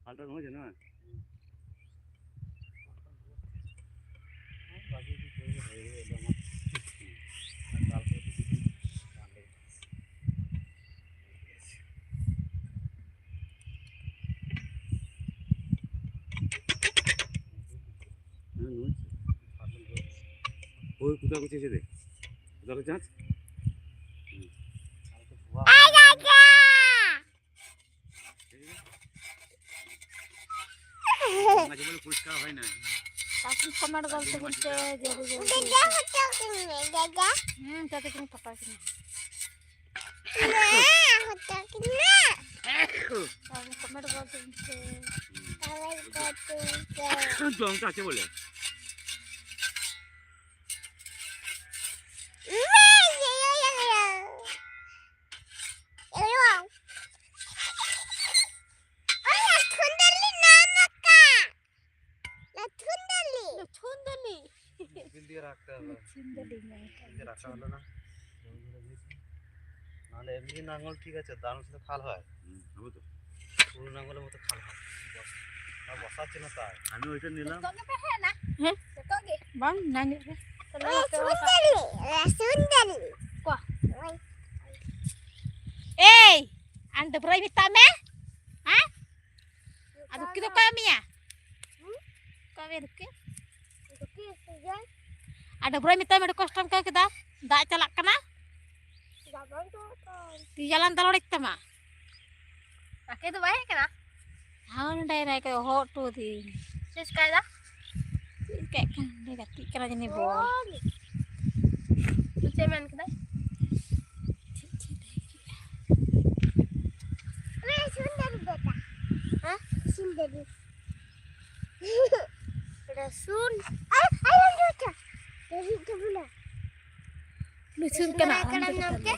পাল্টানো হয়েছে না? ওই কোথাও কিছু এসে দে, কোথাও যাচ মাঝে বলে পরিষ্কার হয় না। এখন কমেন্ট বলতে বলতে তাতে তুমি পাপা কিনে কমেন্ট বলতে জমটা আছে বলে এমনি নাঙ্গল ঠিক আছে, দারুণ সাথে খাল হয়, পুরো নাঙ্গলের মতো খাল হয়, বসাচ্ছে না তাই আমি ওইটা নিলাম। bang nani eh anda berai mitame ha aduh kita kami ya kami duke ada berai mitame ada kostam ka kita dak calak kana di jalan talorik tama pakai itu baik kana haun dai dai ka hot tu di sis kaya kayak kan dia gati kena jenis bol tu cemen kedai Rasul. Ayo lucu. Dari itu pula. Lucu kena. Kadang namke.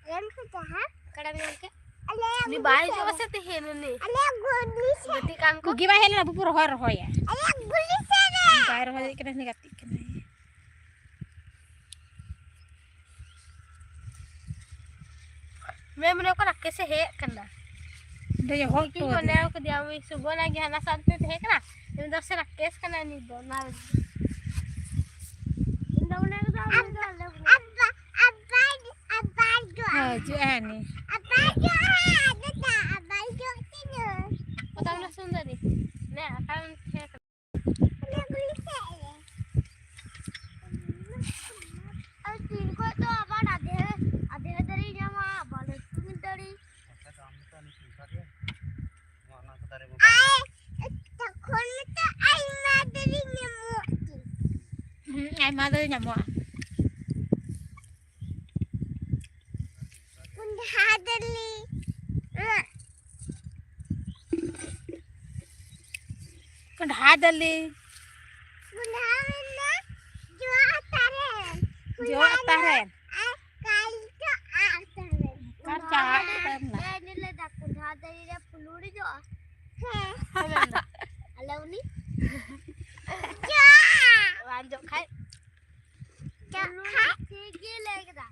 Kadang kita ha? Kadang namke. Ni bahaya juga sih teh ini. Alek gulis. Gati kanku. Gimana hele na bupur roh ya. Alek gulis sana. Bayar roh kena ni gati kena. मैं मने को रखे से है कना दे हो की कोने को दिया मैं सुबह लगे हना साथ में है कना इन दस से रखे कना नहीं दो ना इन दो ने को अब्बा अब्बा जो हां जो है नी अब्बा जो है बेटा अब्बा जो तीन पता ना सुंदरी ने अकाउंट है ने पुलिस है और तीन को तो अब आधे आधे दरी जमा बाले तुम दरी ai ma diri nyamuk kun hadali jo ataren kaca ini ledak kun hadali dia peluri jo halo ni ja lanjut kai tinggi lagi dah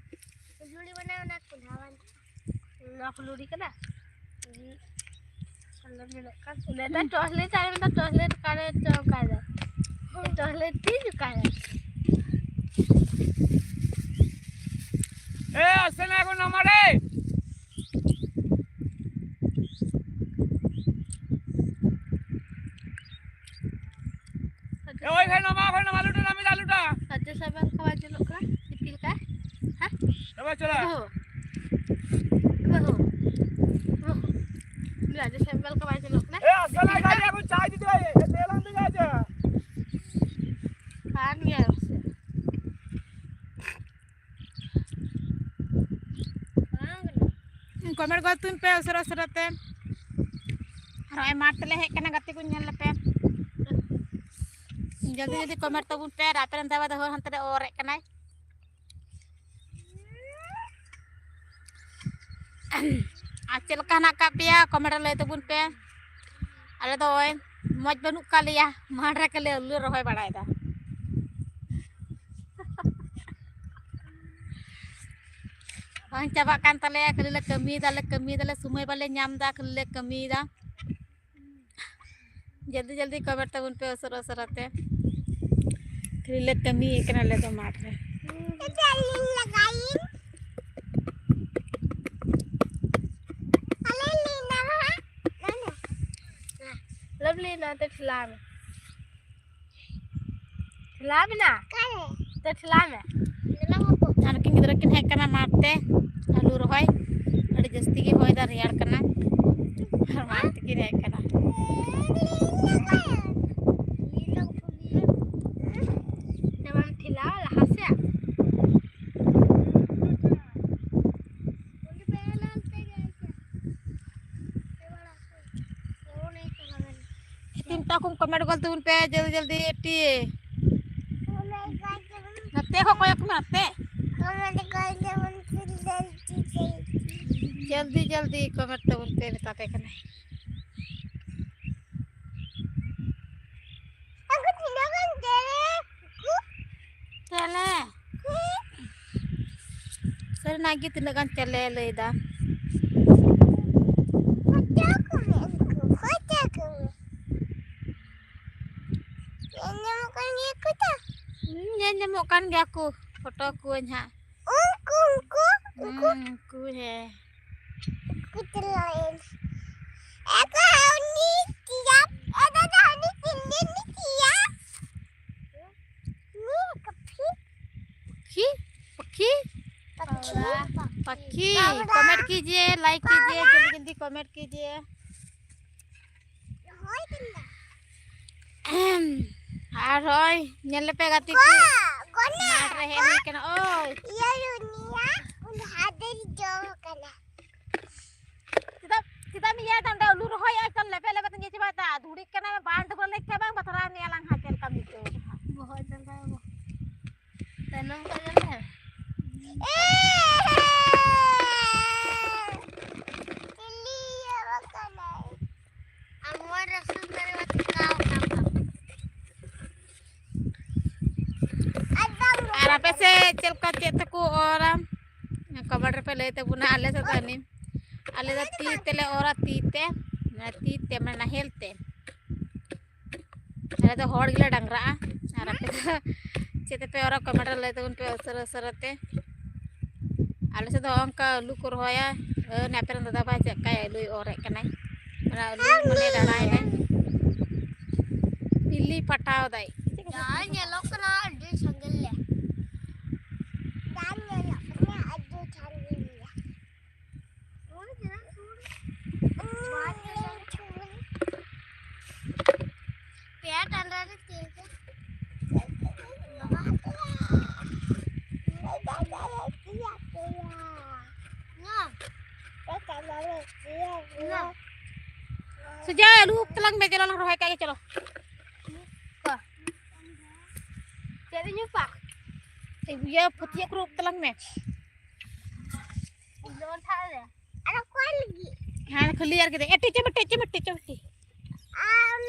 peluri mana nak kun hawan nak peluri kena kalau milakan udah dah toilet cari minta toilet kare cokada toilet di juga ya assalamualaikum namare ওই ভাই নামা লুটা নামি দা লুটা আজ সবাই খাওয়া চলো কা টিপিল কা হ্যাঁ এবার চলো আজ সবাই খাওয়া চলো না এ আসলে গাড়ি এখন চাই দিতে হয় তেল আনতে গেছে খান গেছে কমেন্ট কর তুমি পে সরসরতে আর আই মারতলে হে কেন গতি কো ñal pe जल्दी जल्दी कमेंट तबुन पे रापेन दावा दहो हंतरे ओरे कनाय आचल कहना का पिया कमेंट ले तबुन पे आले दो ओय मज बनु कालिया माडरा के ले उल्लू रहोय बड़ाय दा bang coba kan tale kali le kami dale समय bale nyam da kali le kami da जल्दी जल्दी कमेंट तब उन पे असर असर आते ले कमी एक ना ले तो मार रहे लवली ना तो फिल्म ना तो फिल्म अन किन गिद्रा किन हेक कना मारते आलू रोहय अड़ी जस्ती की होय दा रियार कना और मारते की हेक कना नमन थिला हसे तीनटा कुम कमेंट गलत उन पे जल्दी जल्दी एटी नते हो कोई नते जल्दी जल्दी कमेंट तो उन पे बताते कने चले सर नागी तिनगान चले लेदा nyamuk kan gak aku foto kuenya ku he kutelain aku ini siap ada ini sini siap ini पक्षी पक्षी कमेंट कीजिए लाइक कीजिए जल्दी जल्दी कमेंट कीजिए और होय नेले पे गाती को मार रहे हैं केन ओय ये दुनिया उन हादर जो कना kita mi ya tanda ulu rohoy kan lepe lepe tanya coba ta dhuri kena band ko lek ke bang batara ni alang hakel kami tu bohoi tanda bo tanam kalian है ini ya bakana amor rasul mere kau apa से चल का चेत को और comment पे लेते बुना आले से तानी आले दा तीते ले और तीते मन हेलते अरे तो होड़ गिला डंगरा और पे चेत पे और कमेंट लेते उन पे असर असरते आले से तो अंका लू को होया ना पे दादा बा चका लू और कनाई मना लू मने डराय है बिल्ली पटाव दाई यार ये लोग ना अड्डे संगल ले यार ये लोग ना अड्डे संगल ले और जरा बात छोड़ पेट अंदर से तेज सुजा लूप तलंग में चलो रोहे का चलो jadi nyupak ya putih kerup telang me jangan salah ya ada kau lagi हाँ clear gitu cemeti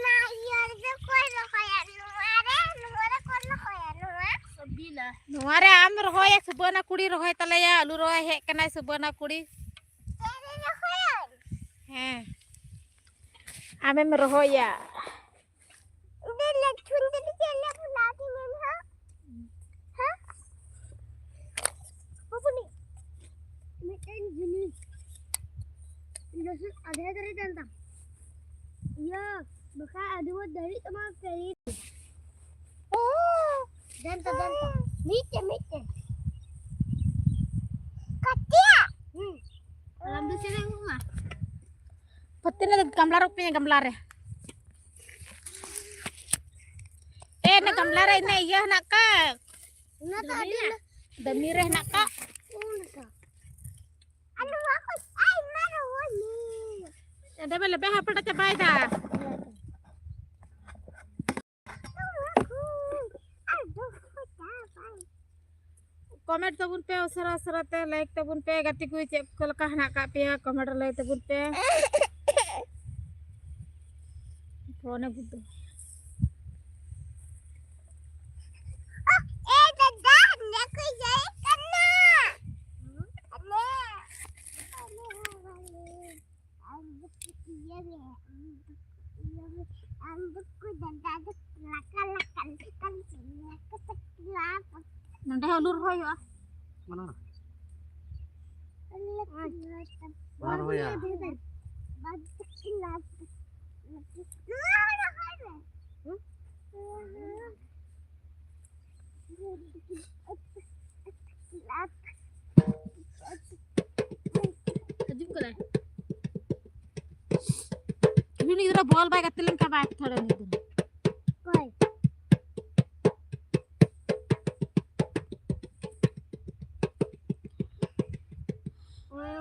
nah iya ada kau nuara kau sabila nuara am rohoya subana kudi rohoy talaya alu rohoy hek kena subana kudi हाँ ame merohoya udah lihat cunda di jalan pelati memang apa nih? Mesin jenis. Jenis ada dari tentang. Iya, maka ada buat dari teman kayak. Oh, danta. Mite. Katia. Alam di sini rumah. Petina gambar rupanya gambar ya. Na gambar ini iya nak kak. Nak tadi. Damireh nak kak. Anu aku ay marwani. Ada lebih apa dah capai dah. Comment तबुन पे असर असरते like तबुन पे गति को check कल का हना का पे कमेंट लाइक तबुन पे phone Buddha Nanti ulur hoy ya. Mana? Mana roh ya? Ini kita bol baik katiling ka baik thada ni dun. Koi.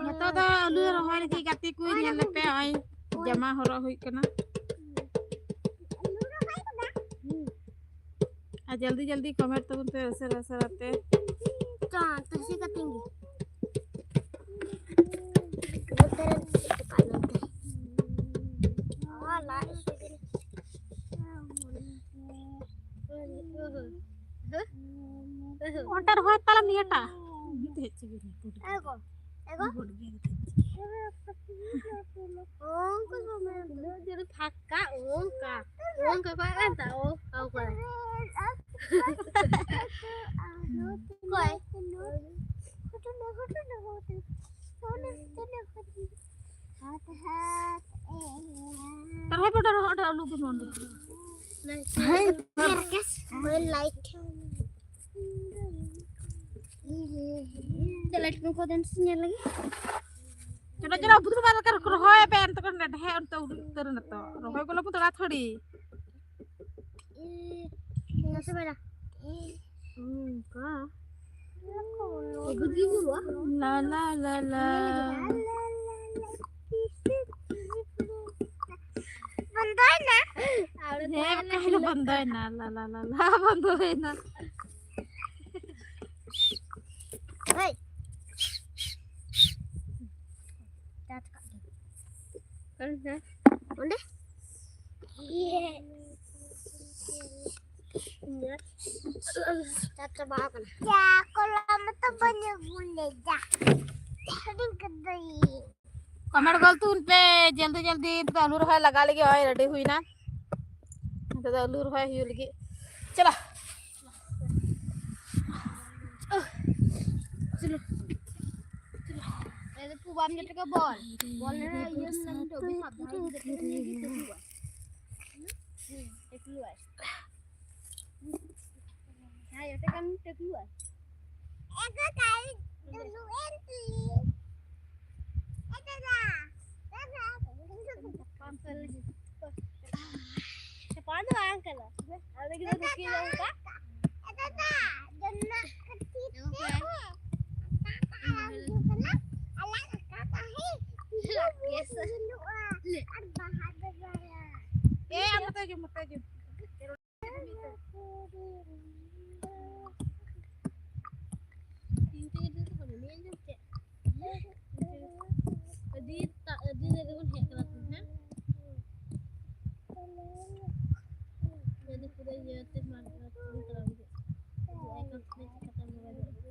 Nata da ulur hoy ki kati ku nyel pe ai jama horo hoy kana. जल्दी जल्दी comment तो पे ऐसे रहते कहाँ तुझे कटेंगे ओटर होय तला मियटा एगो एगो jadi fakka ongka kan tahu tahu kan koi terhai pada ada lu pun hai kerkas like light ko dan sinyal lagi Coba coba butuh banget kan rohoy pen to kan deh untuk turun to rohoy kalau pun terat thodi nggak sebeda ka ikut ibu la la la la bandoy na kahilo bandoy na la la la la bandoy na hey Udah? Iya. Kita makan. Ya, kalau mata banyak boleh dah. Sering kedai. Comment गल तू उन पे जल्दी जल्दी तो आलू रहा लगा लेगी और रेडी हुई ना तो आलू रहा ही लगी चला चलो ये तो बाम जट का बॉल बॉल ने ये सब तो भी सावधान टेकलू है हां ये kan टेकलू है ega kai dulu enti Paano ang kala? Ano kita tukilaw ka? Ito na! Diyan na katiti! Alang kakahi! Yes! Ang bahada gaya! Eh, ang matajum, matajum! Jadi sudah jadi mantap terang. Akan kata mereka.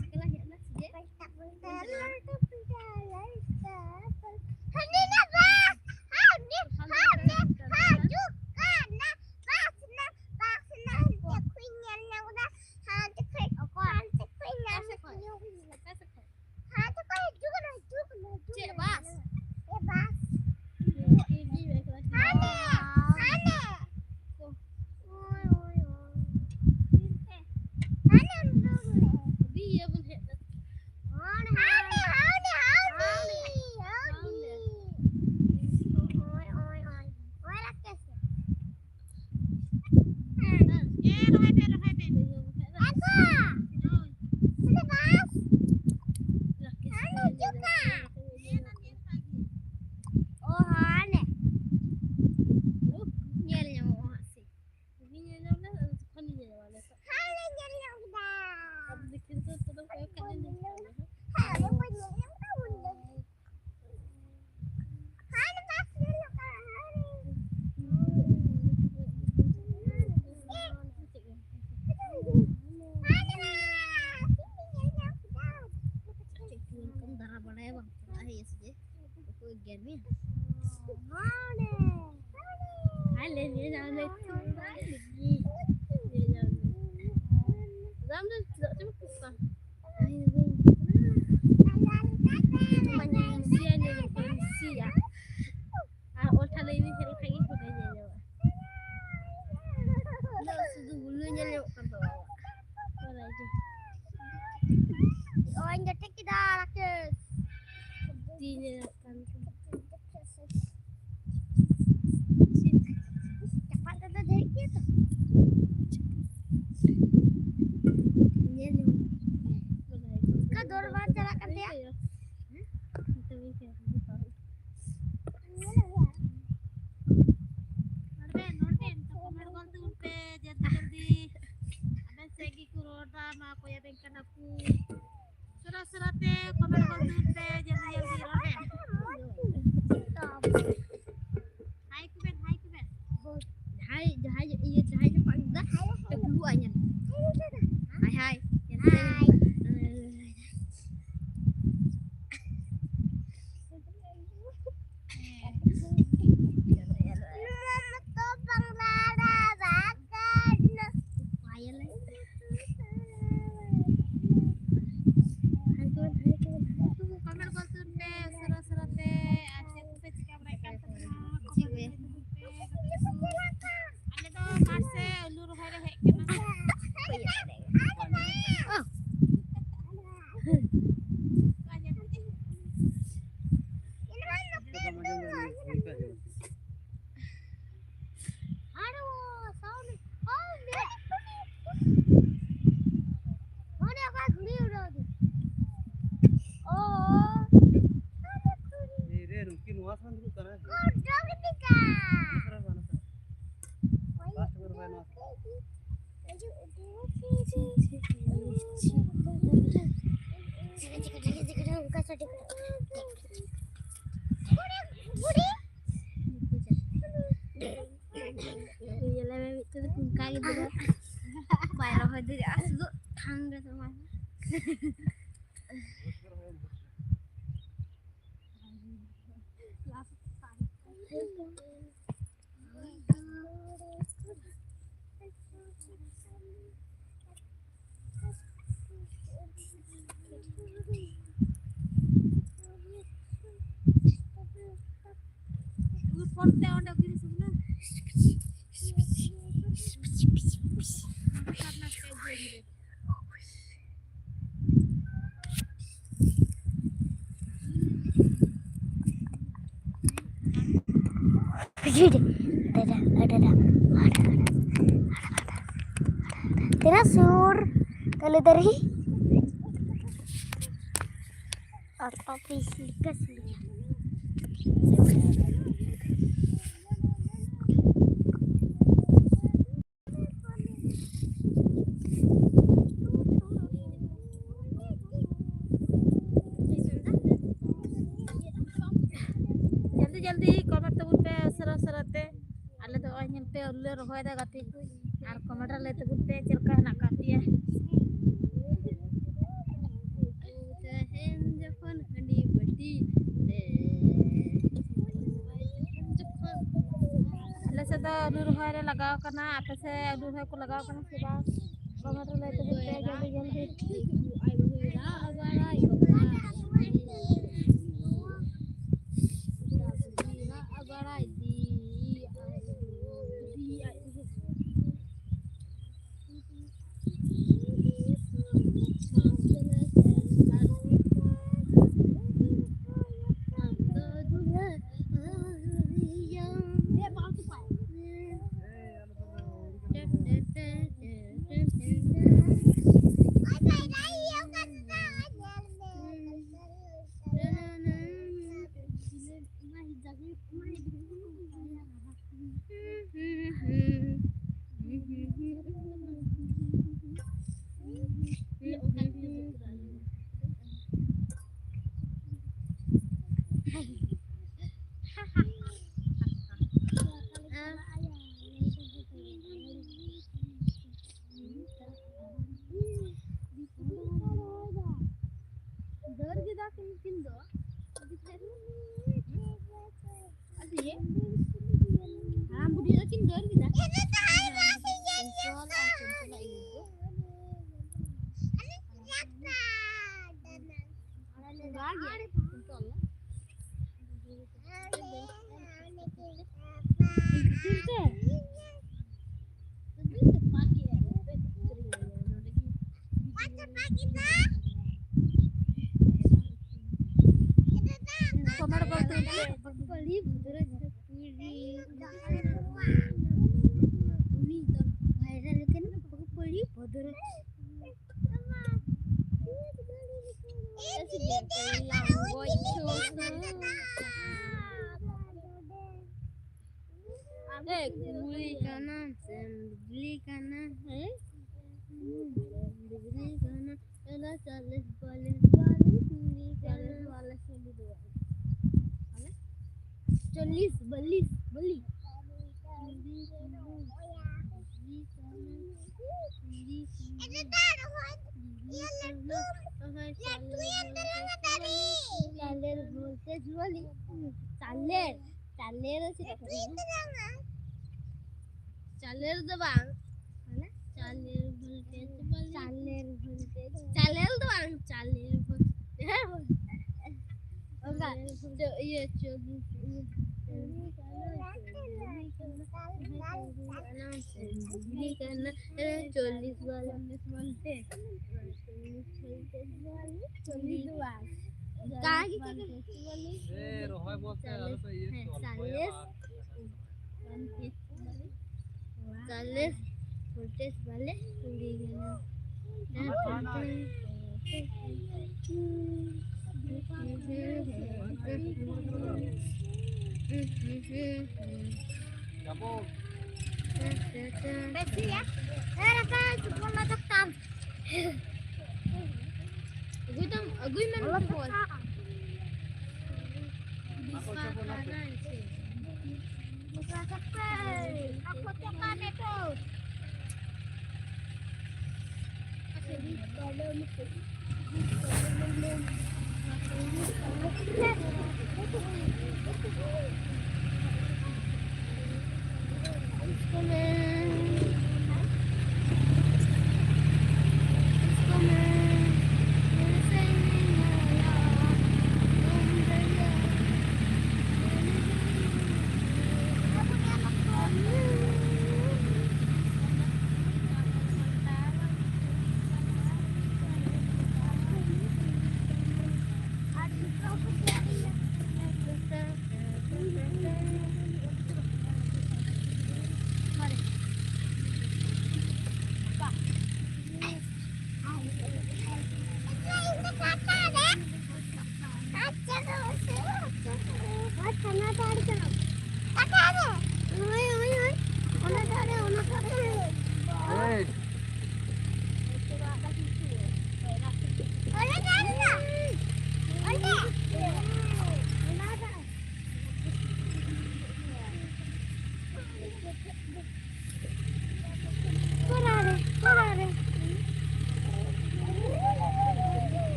Sekolah ya nak sih? Hani na ba? Hani haju kana basna kuinyan na udah haju kai okuan kuinyan na haju kai juga na cek bas bas Hane Hane dia pun hebat Hane पढ़ा है वहाँ है इसलिए कोई 11वीं हाय ले जाने ले जाने Zamda cuma kusa. Manusia ni manusia. Otak ini kalau kayak gitu aja jawab. Dah sudah bulunya lewat kan bawa. Orang itu. Oh ini detik kita rakyat. Dinya kan. Cepat ada detik tu. Ka 2 बार चला कर दिया नोटे तो comment करते उनपे जल्दी अबे सेगी कुरोटा मा को या बेंकन aku surat-suratnya कमेंट करते उनपे जल्दी रोटे हाय कुबेन हाय ये हाय पangda dulu aja hai तेरा सुर kalau dari atau fisika sih जल्दी कमेंट तबुन पे सरते आले तो अñel पे उल्ले रोहय दा गाती आर कमेंट ले तबुन पे चलका ना कातिया तहन जखन हंडी बटी आले से तो उल्ले रोहय रे लगाव कना आपे से उल्ले रोहय को लगाव कना से बा कमेंट ले तबुन पे जल्दी आई बहिरा Agara do. Asli. Budi lakin dor kita. Ini tak ada sih. Kontrol itu. Beli kanan, beli kanan, beli kanan, ada calis balik, beli calis balik beli dua, calis beli, beli, Caler tuh bang, caler voltage doang, caler enggak, iya beli karena colis voltage, colis doang, kaki রহয় বলতে আর তো ইয়ে चालीस voltage वाले যাবো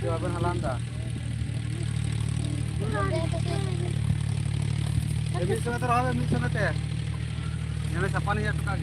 Jawaban Halanda. Bisa terus bisa nanti. Yang siapa nih ya tukang?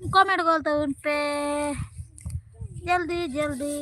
Comment कर दो उन पे जल्दी जल्दी।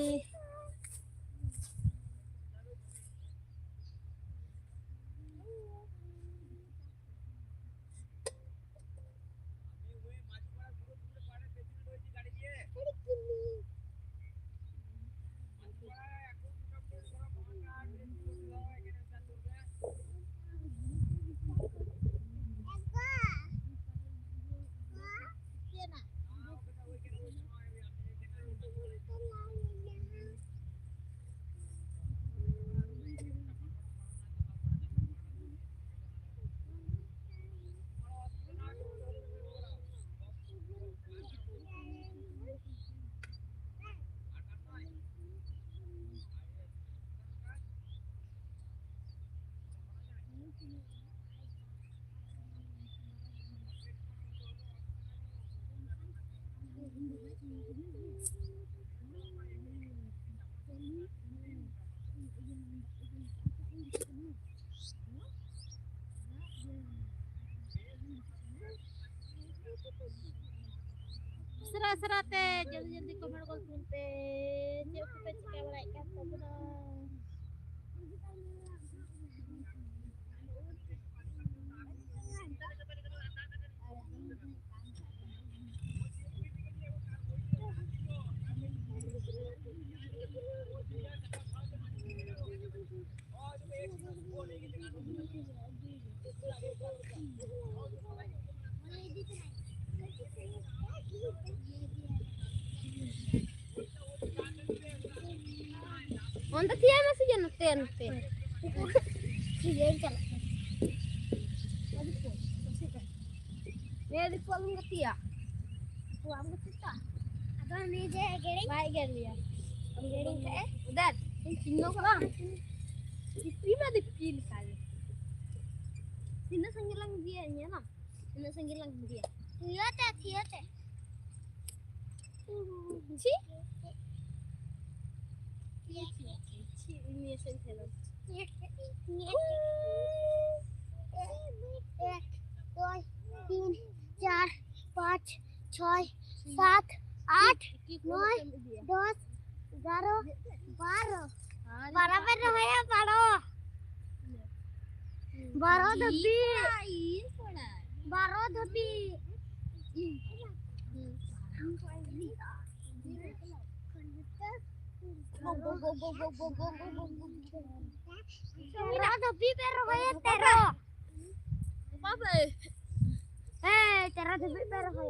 Serat-serate jल्दी-जल्दी कमेंट कर तुम पे जे पे चिका बड़ाई का सबना On the tiana si jana tente. Si jana. Ini di kolong ketia. Tuh am ketia. Ada ni je gering. Baik gering ya. Am gering ke? Udah. Ini cino kan? Diterima dipilih kali. Ini senggilang dia nya nam. Ini senggilang dia. Iya teh. Si? Ini senggilang. Ini. 1 2 3 4 5 6 7 8 9 10 11 12 12 पे रहा पढ़ो 12 धब्बी 12 धब्बी मेरा धब्बी पे रहा तेरा पापा तेरा धब्बी पे रहा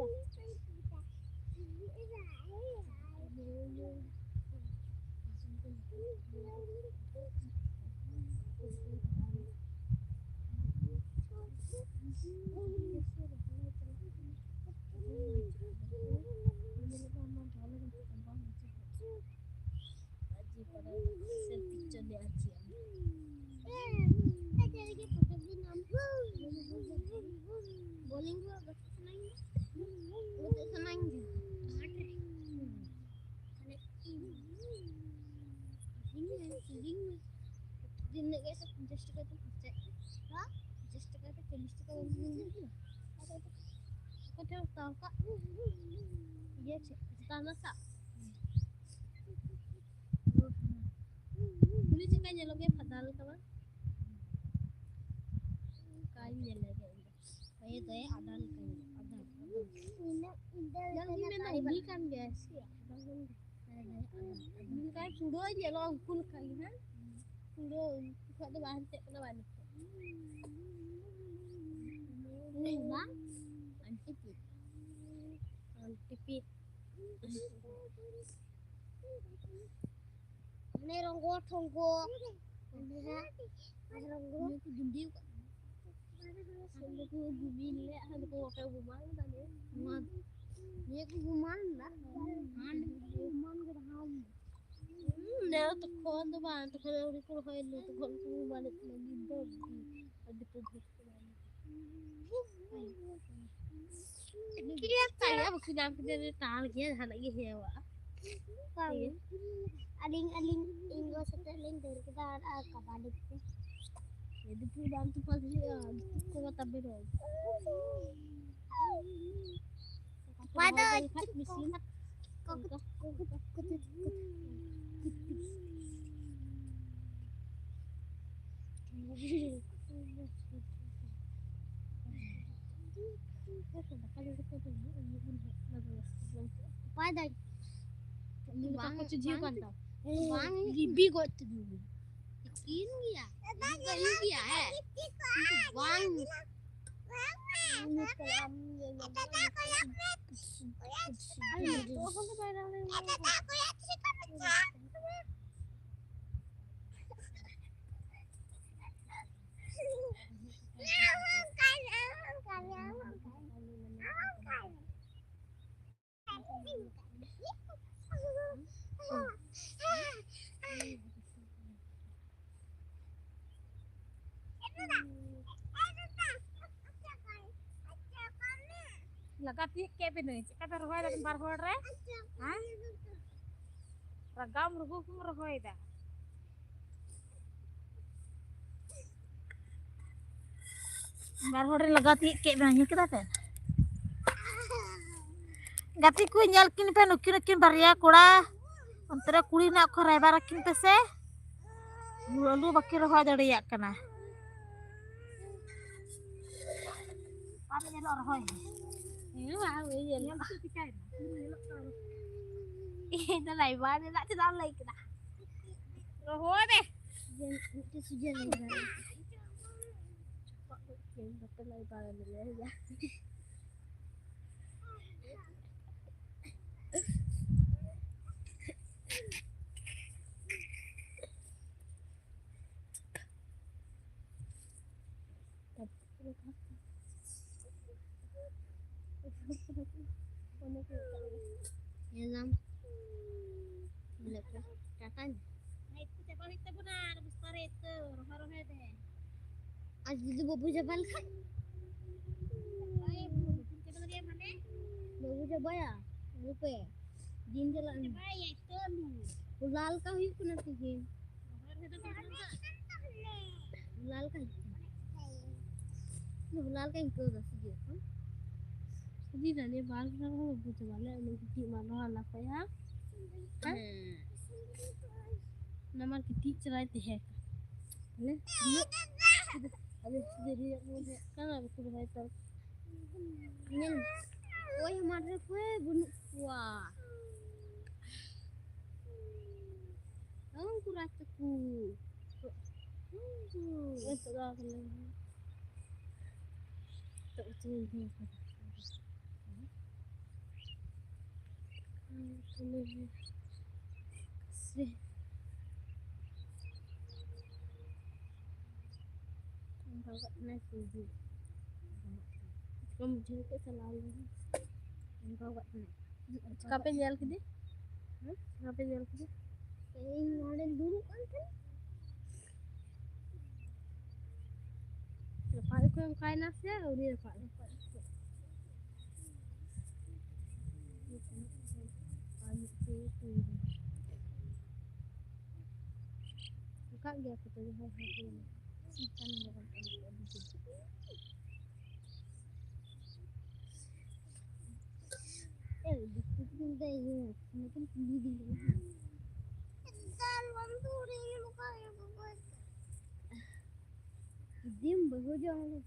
kan guys ya kan sudah aja lo angkul kalian sudah kok ada bahan cek ada bahan ini bang antipit ini ronggo tonggo ronggo itu gede kok ada ku gubile ada ku kayak gubal tadi ये को घुमान ना हां घुमान के हम ने तो खोन तो बांध तो खरे को होय ले तो खोन को घुमान ले दो अभी तो क्या ताया बकि नाम के दे ताल के हना ये है वा अलिंग अलिंग इंगो सते लिंग दे के दार आ कबाड़ी के ये तो बांध तो फस लिया को तब रो Pada mesin. Pada aku cuci kan tau. Bang ribi kok tu dulu. Ini ya. Ini ya. Bang. Lagati kayak begini, kata rohai dan barhor re, ah? Ragam rugu kum rohai dah. Barhor lagati kayak begini kita kan? Gati ku nyal kin pe nukin baria kura, antara kuri nak kau reba rakin pe se, lalu bakir rohai dari yak kena. Apa yang rohai? Ini mah ini yang tu pikai. Ini lain mana nak cerita lagi kita. Rohoi deh. Itu sudah lagi. Yang betul lagi pada ni ya. Yalam. Lepas kakan. Itu siapa kita benar besar itu roh-roh deh. Aziz babu jabal kan? Kita dia mana? Babu jabal ya. Lupa. Jin jalan. Jabal ya itu lu. Lal kah itu nanti jin. Lal kah? Lal kah itu dah sih. Jadi dah dia balik sama babu jabal ya. Nanti mana anak ya? Nama kita cerai teh. Ni dia ada jadi kan aku dah tahu. Ni, kau yang mana kau bunuh wah. Aku rasa ku. Itu dah kalau. Tak betul ni. Sih. Bawa nasi tu. Kamu juga selalu bawa nasi. Kapan jual ke dia? Kapan jual ke dia? Ini model dulu kan? Lepas aku yang kain nasi ya, udah lepas. Bukan dia kita lihat ini. Ikan dalam bikin deh, mungkin sendiri. Dalam tu dia luka yang buat. Dim berhujung.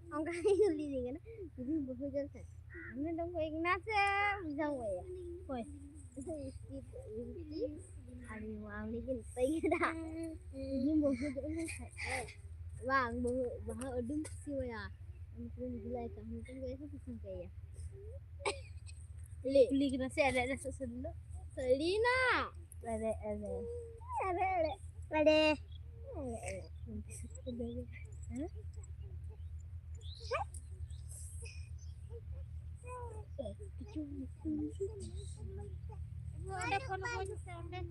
Angkat ini ni kan? Dim berhujung kan? Anda dong kau ingat bisa kau ya? Kau. Hari mau bikin pengen dah. Ini berhujung kan? Bang, bahan adum sih ya. Mungkin gulai tak mungkin gulai tu pisang kaya. Beli kita sih ada sesuatu. Selina. Ada. Ada kono-kono sampai.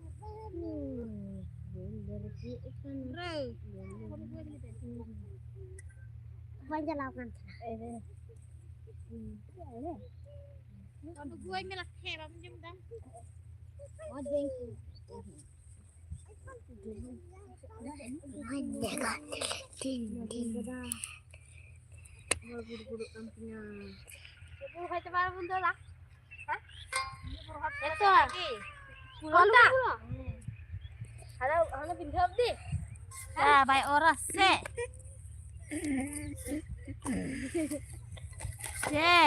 Dari ikan. Banyak lawan. Kalau gue melak heran jam dah. Oh, thank you. Buru-buru kampungnya. Buru hai tebar bunda lah. Hah? Buru hat itu lagi. Pulang tak? Halo pindah di. Ya, baik oras se. Se.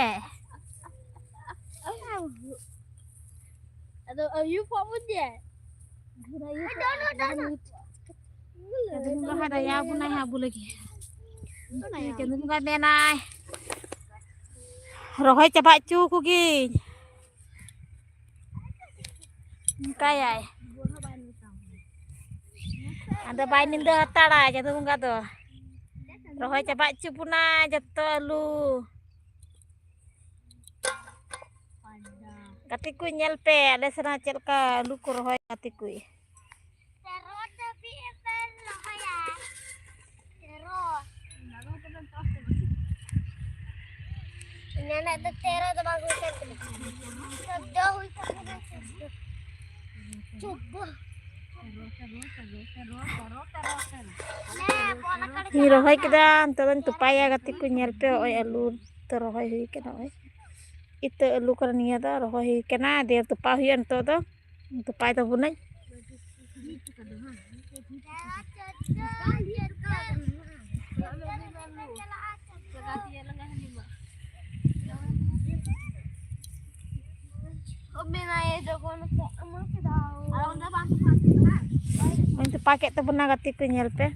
Aduh, ayu kok punya? Aduh, ada ya bunai habu lagi. Jangan bukan benai. Rohai coba cuku gi. Kayak. Ada bainin dah tara jatuh enggak tuh. Rohai coba cuku na jatuh lu. Katiku nyelpe ada sana celka lu ku rohai katiku. Terus tapi epen rohai ya. Terus. Ini anak terus tu bagus sekali. Sudah hui coba. Ni rohai kita antaran tupaya katiku nyelpe oi alu terrohai hui kena oi. Itu alu karena dah rohai kena dia tupai hui anto tu tupai tu bunai. Untuk pakai tu pernah katiku nyelpe.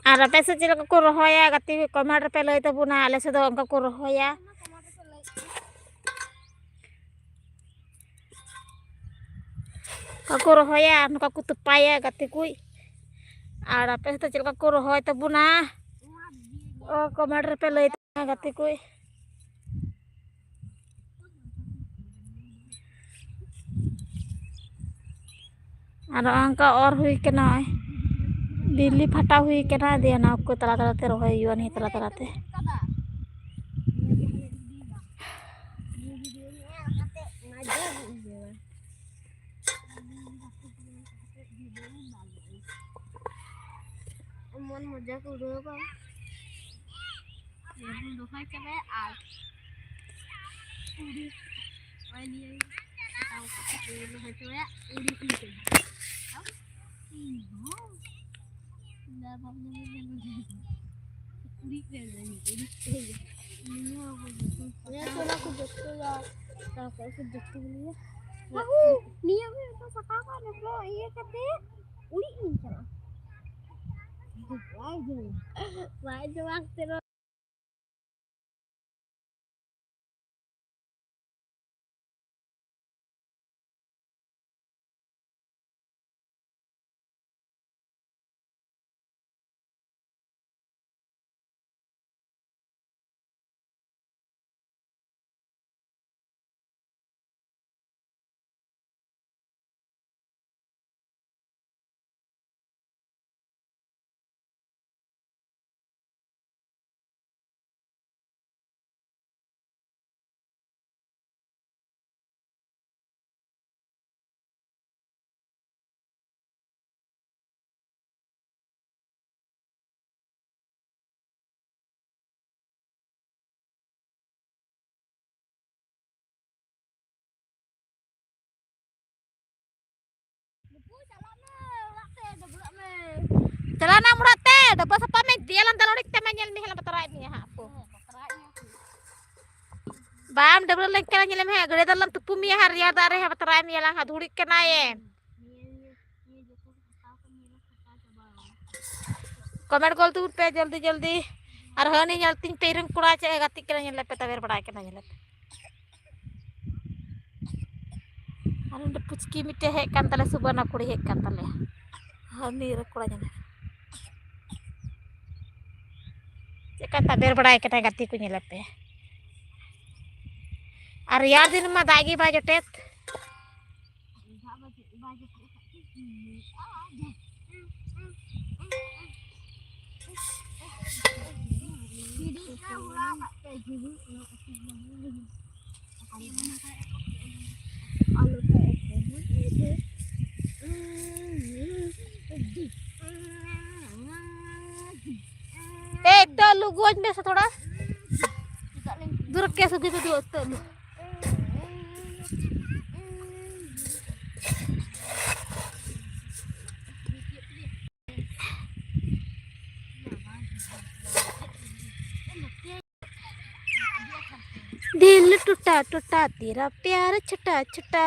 Ara pesa cila ko rohoya kati komater pelo itu puna ale sudah angka ko rohoya. Aku rohoya anu aku tupaya kati kui. Ara pesa cila ko rohoya itu puna. Oh komater pelo itu kati kui. Ara angka or hui kena. Bili फटा हुई के ना दिया ना आपको तला तला ते रोहे युवा नहीं तला तला ते मन मजा करो का ये रोहे के में आज उड़ी वाली है ताऊ ये रोहे तो है उड़ी उड़ी Celana murah teh, dapat apa media lan talorik teh menyel nih lan patara ini ha aku. Bam double lengkel nyelem he gede dalam tupu mi haria dare ha patara ini lan ha dhurik kena ye. Comment call तू पे जल्दी जल्दी और हनी जल्दी पेरंग कुड़ा चे गति के nyelep pe tawer बड़ा के nyelep. Anu pucki mite hek kan tale subana kuri hek kan tale. Hani rekura nyelep. Cekan tawer बड़ा के गति को nyelep pe. और यार दिन में दागी बाजटेत तो लू गोज में से थोड़ा दूर के सुधी तो दो तो लू दिल टूटा टूटा तेरा प्यार छटा छटा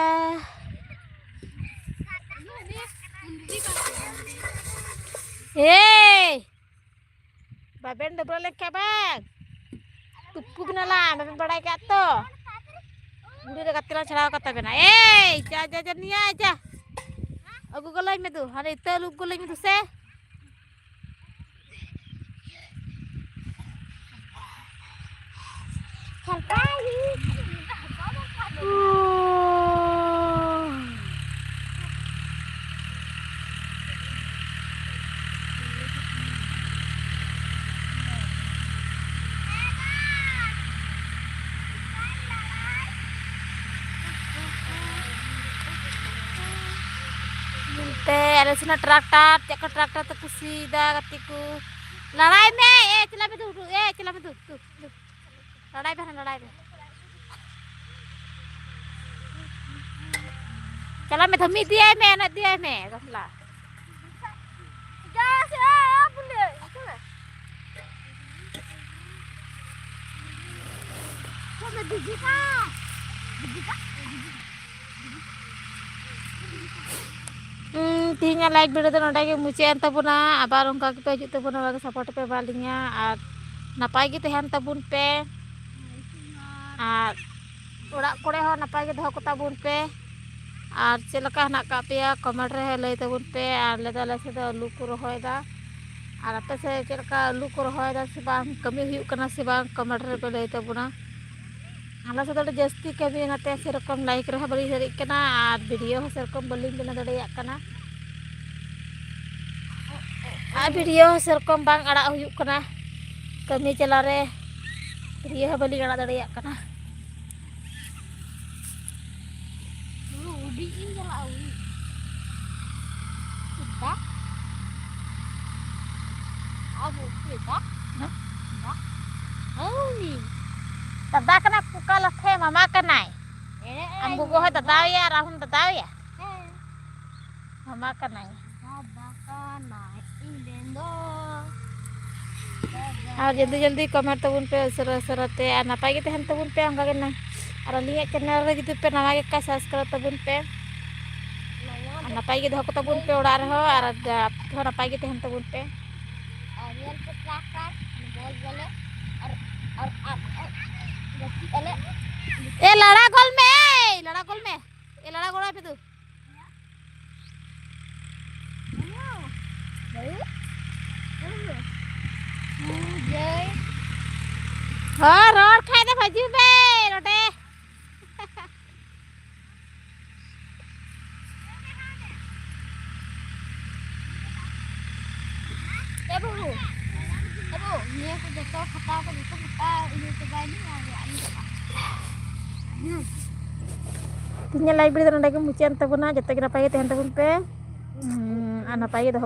बाबेन डबल लेके बैग तुप्पू बिनाला बाबेन बड़ा क्या तो बुढ़ी रे कत्तिला छड़ा कत्ता बिना जा जा जा निया जा अगु गलाई में तू हरे इतना लुक गलाई में तू से ada sana traktor, cakap traktor tu kusi dah katiku. Larai me, celah me tu, celah me tu, larai be, larai be. Celah me thami dia me, nak dia me, kaslah. Jangan siapa boleh, macam mana dijika. तीन like video तो नोटे मुचाद तबना आबार उनका पे हजू तबना support पे बालिंगा और नपाय गे तहन तबुन पे और ओड़ा कोड़े हो नपाय गे दो को तबुन पे और चलका हना का पे कमेंट रे लई तबुन पे और लेदा से आलू को रहोयदा और आपे से चलका आलू को रहोयदा से बांग कमी हुयु कना से बांग कमेंट रे पे लई तबुना आला से तो जस्ती कभी नाते सेरकम लाइक रहा बड़ी सरी कना और वीडियो हो सेरकम बलिंग बना दड़िया कना आ वीडियो सेरकम बांग अड़ा हुयु कना कमी चला रे वीडियो हो बलिंग अड़ा दड़िया कना उडी इन चला उडी kita abu kita oh ni tanda kena puka lake mama kenai ambu goh tataw ya rahun tataw ya mama kenai tanda kenai indendo और जल्दी जल्दी कमेंट तबुन पे सरा सरते और नपाय गे तहन तबुन पे अंगा के ना और अलिया चैनल रे जुदि पे नवा गे का सब्सक्राइब तबुन पे नपाय गे धको तबुन पे ओड़ा रहो और नपाय गे तहन तबुन पे और रियल पे ट्रैक्टर बोल बोले और ए लड़ा गोल में ए लड़ा गोड़ा पे तू हाँ रोड खाए दे भजू बे रोटे एबो ये को देखो खता को देखो खता ये तो गाड़ी आ गया तीन लाइव वीडियो नोडे के मुचान तबना जते के नपाय तहन तबन पे आ नपाय दो